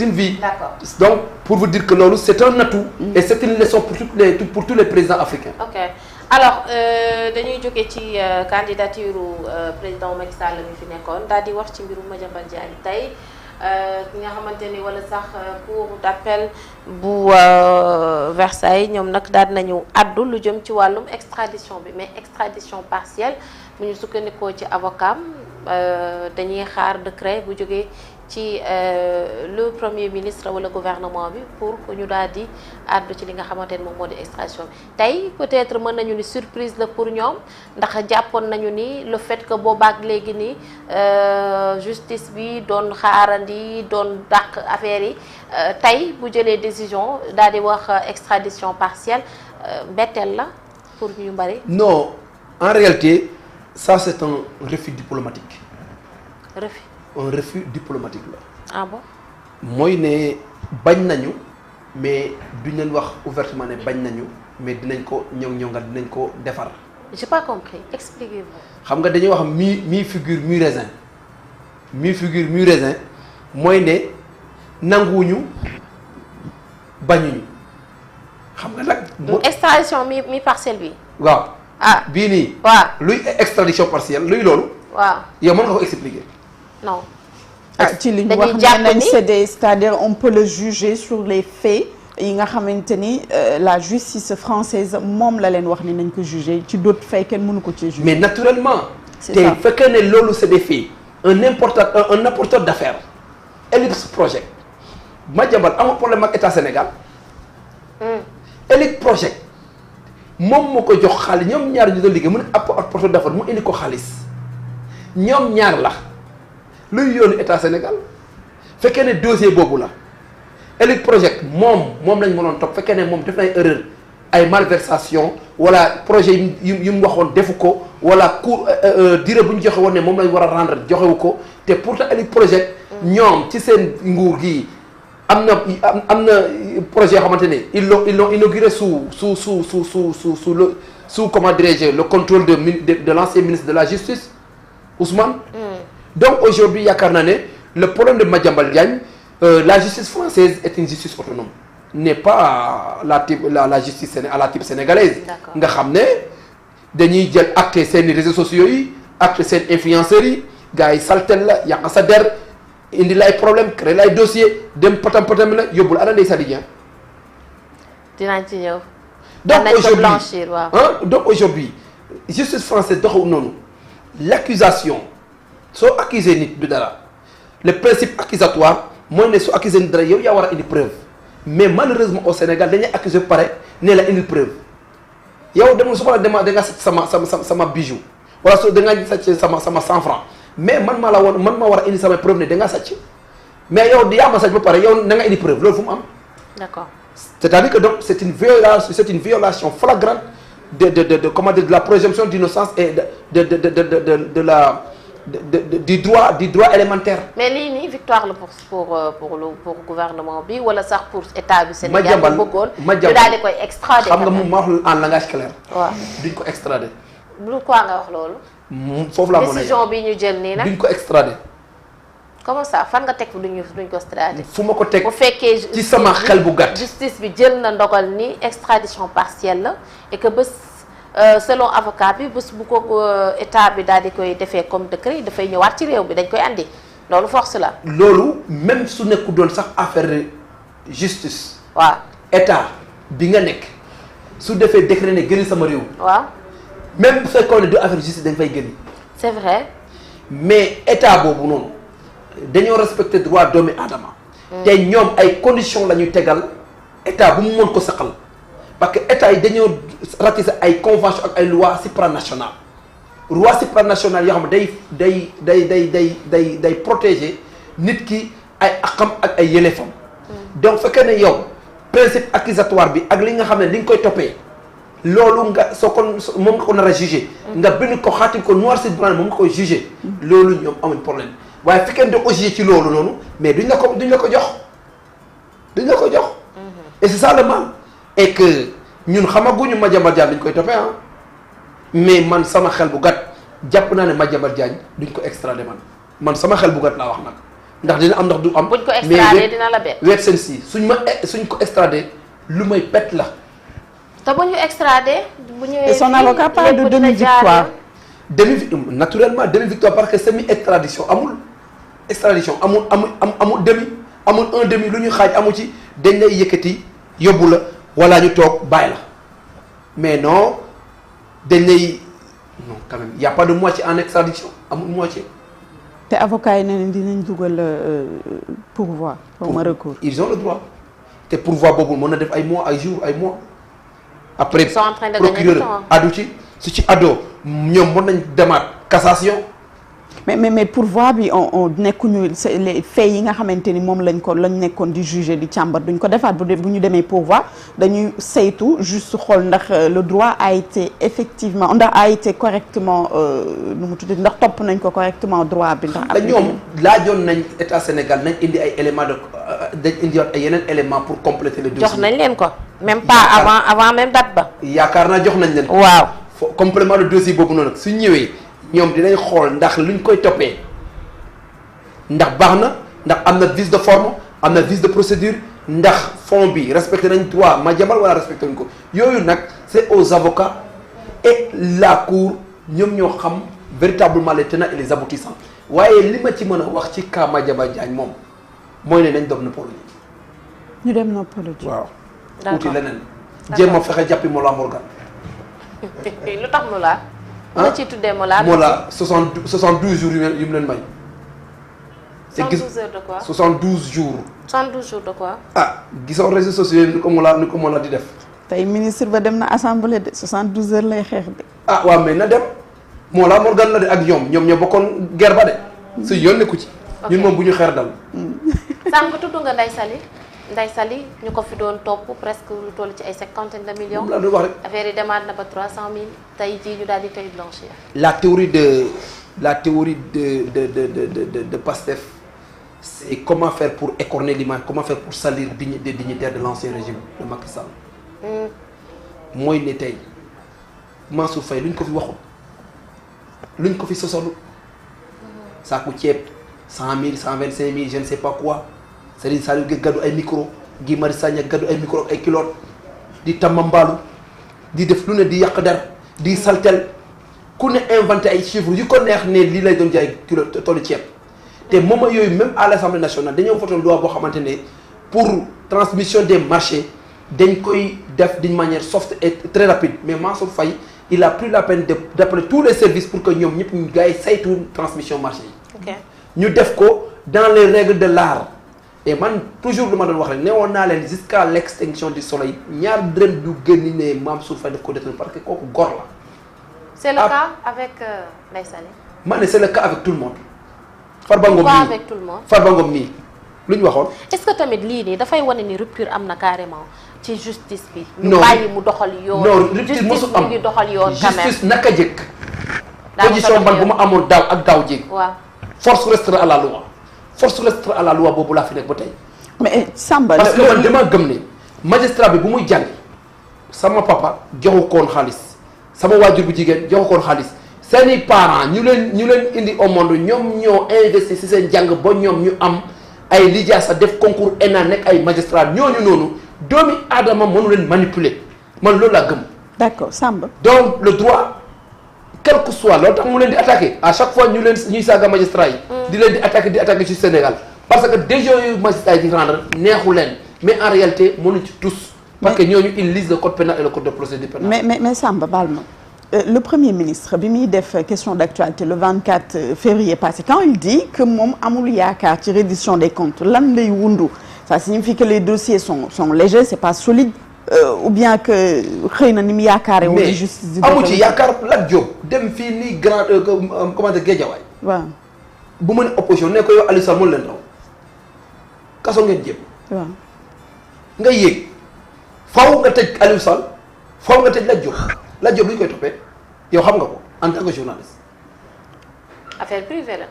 une vie. D'accord. Donc pour vous dire que loolu c'est un atout. Et c'est une leçon pour tous les présidents africains. ok alors dañuy jóge ci candidature président Macky Sall mi fi nekkoon daal di wax ci mbirum Madiambal Diagne tey ki nga xamante ni wala sax cour d'appel bu Versailles ñoom nag daal nañu addu lu jëm ci wàllum extradition bi mais extradition partielle bu ñu sukkandikoo ci avocat dañuy xaar décret bu jógee ci le premier ministre wala gouvernement bi pour que ñu daal di àddu ci li nga xamante ne moom moo di extradition bi tey peut-être mën nañu ni surprise la pour ñoom ndax jàppoon nañu ni le fait que boobaak léegi ni justice bi doon xaarandi doon dàq affaire yi tey bu jëlee décision daal di wax extradition partielle mbetteel la pour ñu bari. Non, en réalité ça c'est un refus diplomatique. refus. Un refus diplomatique là. Ah bon? mooy ne bañ nañu mais duñ leen wax ouvertement ne bañ nañu mais dinañ ko ñoŋ-ñoŋal dinañ ko defar. J'ai pas compris, expliquez-vous. xam nga dañuy wax mi figure mi raisin mi figure mi raisin mooy ne nanguwuñu bañuñu xam nga nag. donc extradition mi partielle bi. waaw. ah bii nii. waaw luy extradition partielle luy loolu. waaw yow mën nga ko expliquer. non. ci li ñu wax nee nañ c'est-à-dire on peut le juger sur les faits yi nga xamante ni la justice française moom la leen wax ni nañ ko juger ci d'autres faits kenn mënu ko ci juger. mais naturellement. c'est te ça fekkee ne loolu c'est des faits un apporteur d'affaires Ellipse Project Madiambal amul problème ak état Sénégal. Ellipse Project moom moo ko jox xaalis ñoom ñaar ñu doon liggéey mu ne apporteur d'affaires mu indi ko xaalis ñoom ñaar la. luy yoonu état Sénégal fekkee ne dossier boobu la Ellipse Project moom lañ mënoon topp fekkee ne moom def na ay erreur ay malversation wala projet yu mu waxoon defu ko wala cour durée bu ñu joxe woon ne moom lañ war a rendre joxewu ko te pourtant Ellipse Project ñoom ci seen nguur gi am na projet yoo xamante ne ils l'ont inauguré sous comment dirais-je le contrôle de l'ancien ministre de la justice Ousmane. Donc aujourd'hui yaakaar naa ne le problème de Madiambal Diagne la justice française est une justice autonome n'est pas la justice à la type sénégalaise. nga xam ne dañuy jël acte seen réseaux sociaux yi acte seen influenceurs yi gars yi saltel la yàq sa der indi la ay problème créer la ay dossier dem patam la yóbbul ana Ndeye Saly Dieng. dinañ ci ñëw. donc aujourd'hui justice française doxul noonu l'accusation soo accuser nit du dara le principe accusatoire mooy ne soo accuser nit dara yow yaa war a indi preuve mais malheureusement au Sénégal dañuy accuser ba pare ne la indi preuve yow demoon su ma la demee da nga sàcc sama bijou wala soo da nga sàcc sama 100 francs mais man maa war a indi sama preuve ne da nga sàcc mais yow yaa ma sàcc ba pare yow na nga indi preuve loolu fu mu am. D'accord. C'est-à-dire que donc c'est une violation flagrante de la présomption d'innocence et du droit élémentaire. mais lii nii victoire la pour gouvernement bi wala sax pour état du Sénégal bu bëggoon ñu daal di koy extrader. xam nga moom ma wax en langage clair. waaw duñ ko extrader. pourquoi nga wax loolu. foofu laa mën a décision bi ñu jël nii nag duñ ko extrader. comment ça fan nga teg duñ ko extrader. fu ma ko teg bu fekkee ci sama xel bu gàtt. justice bi jël na ndogal ni extradition partielle la et que bés. selon avocat bi bés bu ko état bi daal di koy defee comme décret dafay ñëwaat ci réew bi dañ koy andi loolu force la. loolu même su nekku doon sax affaire justice. waaw état bi nga nekk su defee décret ne gëni sama réew. waaw même bu fekkoon ne du affaire justice dañ fay gëni. c'est vrai. mais état boobu noonu dañoo respecter droit doomi aadama. te ñoom ay conditions la ñuy tegal état bu mu mën ko saqal. parce que état yi dañoo ratifier ay convention ak ay lois supranationales loi supranationale yoo xam ne day protéger nit ki ay akam ak ay yelleefam. donc fekkee ne yow principe accusatoire bi ak li nga xam ne li nga koy toppee loolu nga soo ko moom nga ko nar a jugé. nga bind ko xaatim ko noir sur blanc moom nga koy jugé. loolu ñoom amuñ problème waaye fekkee ne da ko jugé ci loolu noonu mais duñ la ko jox. et c'est ça le mal. et que ñun xamaguñu Madiambal Diagne duñ koy toppee mais man sama xel bu gàtt jàpp naa ne Madiambal Diagne duñ ko extrader man sama xel bu gàtt laa wax nag ndax dina am ndax du am. buñ ko extradé dina la bett. mais seen si suñ ko extradé lu may bett la. te bu ñu extradé. bu ñëwee et son avocat parle de demi-victoire. Naturellement demi-victoire parce que semi-extradition amul. extradition amul demi amul un demi lu ñu xaaj amu ci dañ lay yëkkati yóbbu la wala ñu toog bàyyi la mais non dañ lay non quand même y a pas de moitié en extradition amul moitié. te avocat yi nee nañ dinañ dugal pourvoi pour ma recours. ils ont le droit te pourvoi boobu mën na def ay mois ay jours ay mois. après procureur addu ci su ci addoo ñoom mën nañ demaat cassation. mais pourvoi bi on nekkuñu les faits yi nga xamante ni moom lañ nekkoon di juger di càmbar duñ ko defaat bu ñu demee pourvoi dañuy saytu juste xool ndax le droit a été effectivement ndax a été correctement nu mu tuddee ndax topp nañ ko correctement droit bi. ndax ak ñoom laajoon nañ état Sénégal nañ indi ay éléments dañ indiwaat ay yeneen éléments pour compléter le dossier. jox nañ leen ko même pas avant même date ba. yaakaar naa jox nañ leen ko. waaw complément de dossier boobu noonu su ñëwee. ñoom dinañ xool ndax luñ koy toppee ndax baax na ndax am na vice de forme am na vice de procédure ndax fond bi respecté nañ droit Madiambal wala respecté nañ ko yooyu nag c'est aux avocats et la cour ñoom ñoo xam véritablement les tenants et les aboutissants waaye li ma ci mën a wax ci cas Madiambal Diagne moom mooy ne nañ doon noppalu ji. ñu dem noppalu ji. waaw. uti leneen. jéem a fexe jàppi Mollah Morgan. lu tax Mollah. nga ciy tuddee Mollah. Mollah 72 jours yu mu leen may. 72 heures de quoi 72 jours. 72 jours de quoi. ah gisoo réseaux sociaux yi ni ko Mollah di def. tey ministre ba dem na assemblée de 72 heures lay xeex de. ah waaw mais na dem Mollah Morgan la de ak ñoom ñoo bokkoon guerre ba de. su yónnee ku ci. ñun moom bu ñu xeer dal. sànq tudd nga Ndeye Saly ñu ko fi doon topp presque lu toll ci ay 50 de millions. moom laa doon wax rek. affaire yi demaat na ba 300 000 tey jii ñu daal di koy blanchir. la théorie de Pastef c'est comment faire pour écorner l'image comment faire pour salir des dignitaires de l'ancien régime de Macky Sall. mooy ne tey Mansour Faye luñ ko fi waxul luñ ko fi sosalu. saaku ceeb 100 000 125 000 je ne sais pas quoi. Serigne Saliou gi gaddu ay micro Guy Marius Sagna gaddu ay micro ak ay kiloot di tamambaalu di def lu ne di yàq der di saltel ku ne inventé ay chiffres yu ko neex ne lii lay doon jaay kilo tollu ceeb te moment yooyu même à l'Assemblée nationale dañoo voté loi boo xamante ne pour transmission des marchés dañ koy def d'une manière soft et très rapide mais Mansour Faye il a pris la peine d'appeler tous les services pour que ñoom ñëpp ñu gars yi saytu transmission marché yi. ñu def ko dans les règles de l'art. et man toujours lu ma doon wax rek ne woon naa leen jusqu'à l'extinction du soleil ñaar dërëm du génn ne Mansour Faye daf ko détenir parce que kooku gor la. c'est le cas avec Ndeye Saly. ma ne c'est le cas avec tout le monde. Farba Ngom nii avec tout le monde. Farba Ngom nii lu ñu waxoon. est-ce que tamit lii nii dafay wane ni rupture am na carrément ci justice bi. ñu bàyyi mu doxal yoon. non rupture mosu am justice bi doxal yoon quand même. justice naka jëkk. position ban bu ma amoon daaw ak daaw jéeg. waaw force restera à la loi. force restera à la loi boobu laa fi nekk ba tey. mais Samba. parce que man damaa gëm ne magistrat bi bu muy jàng sama papa joxu koon xaalis sama waajur bu jigéen joxu koon xaalis seeni parents ñu leen indi au monde ñoom ñoo investi ci seen jàng ba ñoom ñu am ay lijaasa def concours ENA nekk ay magistrat ñooñu noonu doomi aadama mënu leen manipuler man loolu laa gëm. d'accord Samba. donc le droit quel que soit loolu tax mu leen di attaquer à chaque fois ñuy saaga magistrat yi. di leen di attaquer ci Sénégal parce que décision yu magistrat yi di rendre neexu leen mais en réalité mënuñ ci tous. parce que ñooñu ils lisent le code pénal et le code de procédure pénale. mais Samba baal ma le premier ministre bi muy def question d'actualité le 24 février passé quand il dit que moom amul yaakaar ci reddition des comptes lan lay wundu ça signifie que les dossiers sont légers c'est pas solide. ou bien que xëy na ni mu yaakaaree. wala justice mais amu ci yaakaar Lat Diop dem fii nii grand comment dire Guédiawaye. waaw bu mu ne opposition ne ko yow Aliou Sall mënu leen raw kaso ngeen jëm. waaw nga yéeg faw nga tëj Aliou Sall faw nga tëj Lat Diop Lat Diop lu ñu koy toppee yow xam nga ko en tant que journaliste. affaire privée la.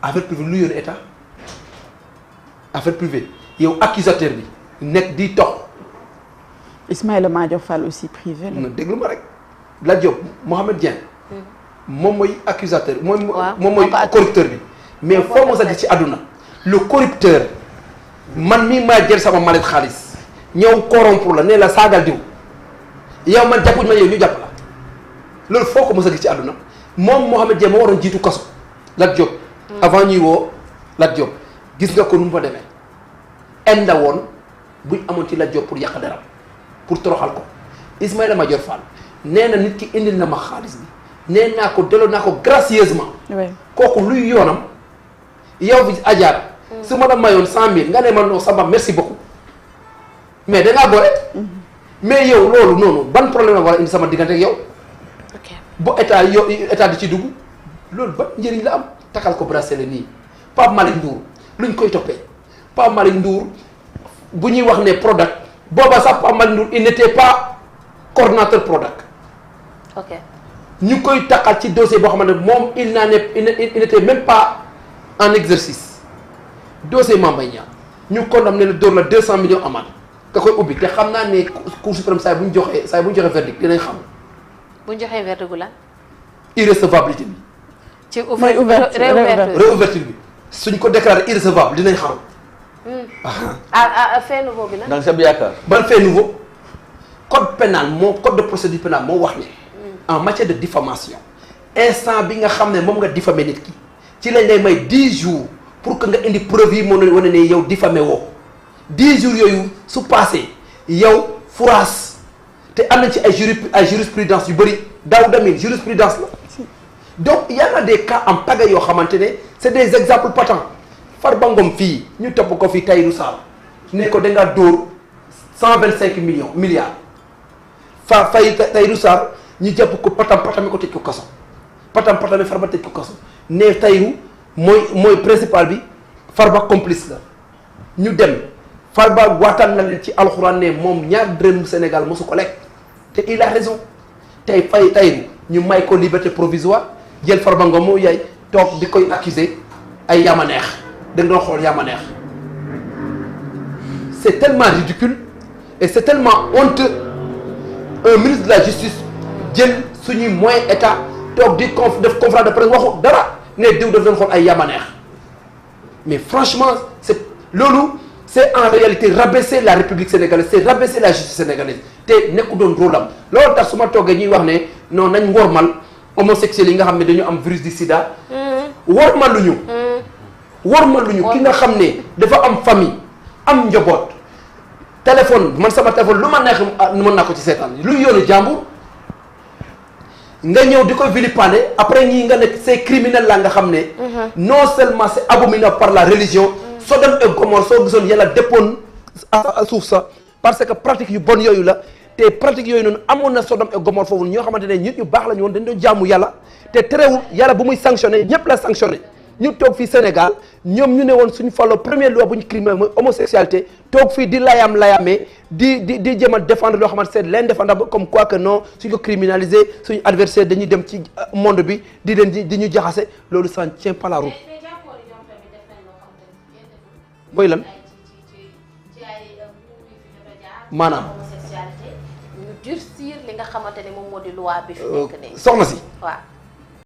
affaire privée lu yor état affaire privée yow accusateur bi nekk di tox. Ismaïla Madior Fall aussi privé la. non déglu ma rek Lat Diop Mohamed Dieng. moom mooy accusateur moom mooy corrupteur bi. mais foo mos a gis ci àdduna le corrupteur man mii maa jël sama malet xaalis ñëw corrompre la ne la saagal diw yow man jàppuñ ma yow ñu jàpp la loolu foo ko mos a gis ci àdduna moom Mohamed Dieng moo waroon jiitu kaso Lat Diop avant ñuy woo Lat Diop gis nga ko nu mu fa demee enda woon buñ amoon ci Lat Diop pour yàq deram pour toroxal ko Ismaïla Madior Fall nee na nit ki indil na ma xaalis bi nee naa ko delloo naa ko gracieusement kooku luy yoonam yow bi ajaar su ma la mayoon 100 000 nga ne ma non sama merci beaucoup mais dangaa gore mais yow loolu noonu ban problème la war a indi sama diggante ak yow bu état yow état di ci dugg loolu ba njëriñ la am takal ko bracelet nii Pape Malick Ndour luñ koy toppee Pape Malick Ndour bu ñuy wax ne Prodac booba sax Pape Malick Ndour il n'était pas coordonnateur Prodac ñu koy takkal ci dossier boo xamante ne moom il n'était même pas en exercice dossier Mame Mbaye Niang ñu condamné le dóor la 200 millions amende da koy ubbi te xam naa ne Cour suprême saa bu ñu joxee verdict dinañ xam. bu ñu joxee verdict la. irrecevabilité bi. ci réouverture bi suñ ko déclaré irrecevable dinañ xam. fait nouveau bi nag. donc c'est yaakaar. ban fait nouveau code pénal code de procédure pénale moo wax ne. en matière de diffamation instant bi nga xam ne moom nga diffamé nit ki ci lañ lay may 10 jours pour que nga indi preuve yi moo wane ne yow diffamé woo 10 jours yooyu su passé yow furaas te am nañ ci ay jurisprudence yu bëri daaw damit jurisprudence la donc il y en a des cas en pagaille yoo xamante ne c'est des exemples patents Farba Ngom fii ñu topp ko fii Tahirou Sarr ne ko dangaa dóor 125 milliards Tahirou Sarr ñu jàpp ko patami ko tëj ko kaso patami Farba tëj ko kaso ne Tahirou mooy principal bi Farba complice la ñu dem Farba waataan na leen ci alxuraan ne moom ñaar dërëm Sénégal mosu ko lekk te il a raison tey Tahirou ñu may ko liberté provisoire jël Farba Ngom moo yaay toog di koy accuser ay yamaneex da nga doon xool yamaneex c'est tellement ridicule et c'est tellement honteux un ministre de la justice jël suñuy moyen état toog di def conférence de presse waxu dara ne diw daf doon xool ay yamaneex mais franchement c'est loolu c'est en réalité rabaisser la République sénégalaise c'est rabaisser la justice sénégalaise te nekku doon rôle am loolu tax su ma toogee ñuy wax ne non nañ wormal homosexuels yi nga xam ne dañu am virus du sida wormaluñu ki nga xam ne dafa am famille am njaboot téléphone man sama téléphone lu ma neex mën naa ko ci seetaan lu yoonu jàmbur nga ñëw di ko vilipender après ñii nga nekk ces criminels la nga xam ne non seulement c'est abominable par la religion Sodome et Gomorrhe soo gisoon yàlla déppoon suuf sa parce que pratique yu bon yooyu la te pratique yooyu noonu amoon na Sodome et Gomorrhe foofu ñoo xamante ne nit ñu baax la ñu woon dañ doon jaamu yàlla te terewul yàlla bu muy sanctionné ñëpp la sanctionné ñu toog fii Sénégal ñoom ñu ne woon suñu fallo première loi bu ñu criminalisé mooy homosexualité toog fii di layamee di jëm a défendre loo xamante c'est l'indéfendable comme quoi que non suñ ko criminalisé suñu adversaire dañuy dem ci monde bi di leen di ñu jaxase loolu ça ne tient pas la route. mooy lan maanaam. ñu durcir li nga xamante ne moom moo di loi bi fi nekk nii. soxna si. waaw.